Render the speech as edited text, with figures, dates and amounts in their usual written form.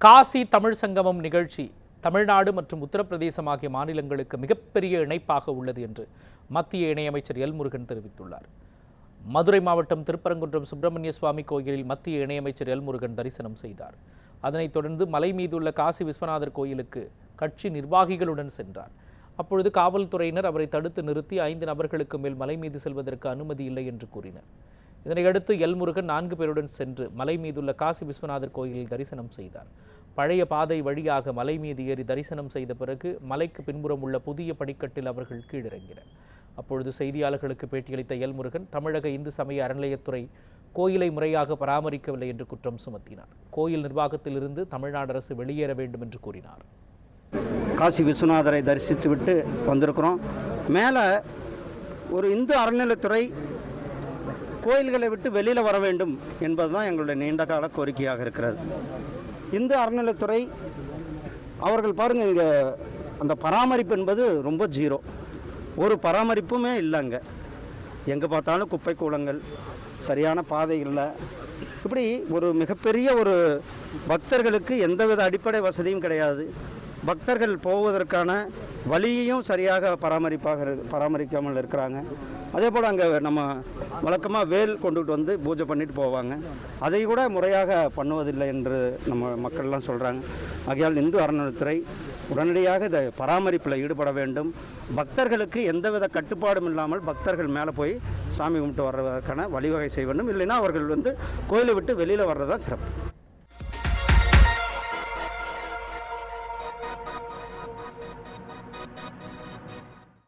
காசி தமிழ் சங்கமம் நிகழ்ச்சி தமிழ்நாடு மற்றும் உத்தரப்பிரதேசம் ஆகிய மாநிலங்களுக்கு மிகப்பெரிய இணைப்பாக உள்ளது என்று மத்திய இணையமைச்சர் எல் முருகன் தெரிவித்துள்ளார். மதுரை மாவட்டம் திருப்பரங்குன்றம் சுப்பிரமணிய சுவாமி கோயிலில் மத்திய இணையமைச்சர் எல் முருகன் தரிசனம் செய்தார். அதனைத் தொடர்ந்து மலை மீதுள்ள காசி விஸ்வநாதர் கோயிலுக்கு கட்சி நிர்வாகிகளுடன் சென்றார். அப்பொழுது காவல்துறையினர் அவரை தடுத்து நிறுத்தி 5 நபர்களுக்கு மேல் மலை மீது செல்வதற்கு அனுமதி இல்லை என்று கூறினர். இதனையடுத்து எல் முருகன் 4 பேருடன் சென்று மலை மீதுள்ள காசி விஸ்வநாதர் கோயிலில் தரிசனம் செய்தார். பழைய பாதை வழியாக மலை மீது ஏறி தரிசனம் செய்த பிறகு மலைக்கு பின்புறம் உள்ள புதிய படிக்கட்டில் அவர்கள் கீழிறங்கினர். அப்பொழுது செய்தியாளர்களுக்கு பேட்டியளித்த எல் முருகன் தமிழக இந்து சமய அறநிலையத்துறை கோயிலை முறையாக பராமரிக்கவில்லை என்று குற்றம் சுமத்தினார். கோயில் நிர்வாகத்திலிருந்து தமிழ்நாடு அரசு வெளியேற வேண்டும் என்று கூறினார். காசி விஸ்வநாதரை தரிசித்து விட்டு வந்திருக்கிறோம். மேலே ஒரு இந்து அறநிலையத்துறை கோயில்களை விட்டு வெளியில் வர வேண்டும் என்பதுதான் எங்களுடைய நீண்டகால கோரிக்கையாக இருக்கிறது. இந்து அறநிலையத்துறை அவர்கள் பாருங்கள், இங்கே அந்த பராமரிப்பு என்பது ரொம்ப ஜீரோ. ஒரு பராமரிப்புமே இல்லைங்க. எங்கே பார்த்தாலும் குப்பை கூலங்கள், சரியான பாதை இல்லை. இப்படி ஒரு மிகப்பெரிய ஒரு பக்தர்களுக்கு எந்தவித அடிப்படை வசதியும் கிடையாது. பக்தர்கள் போவதற்கான வழியையும் சரியாக பராமரிக்காமல் இருக்கிறாங்க. அதே போல் அங்கே நம்ம வழக்கமாக வேல் கொண்டுகிட்டு வந்து பூஜை பண்ணிட்டு போவாங்க. அதை கூட முறையாக பண்ணுவதில்லை என்று நம்ம மக்கள்லாம் சொல்கிறாங்க. ஆகையால் இந்து அறநிலையத்துறை உடனடியாக இந்த பராமரிப்பில் ஈடுபட வேண்டும். பக்தர்களுக்கு எந்தவித கட்டுப்பாடும் இல்லாமல் பக்தர்கள் மேலே போய் சாமி கும்பிட்டு வர்றதற்கான வழிவகை செய்ய வேண்டும். இல்லைன்னா அவர்கள் கோயிலை விட்டு வெளியில் வர்றதா சிறப்பு.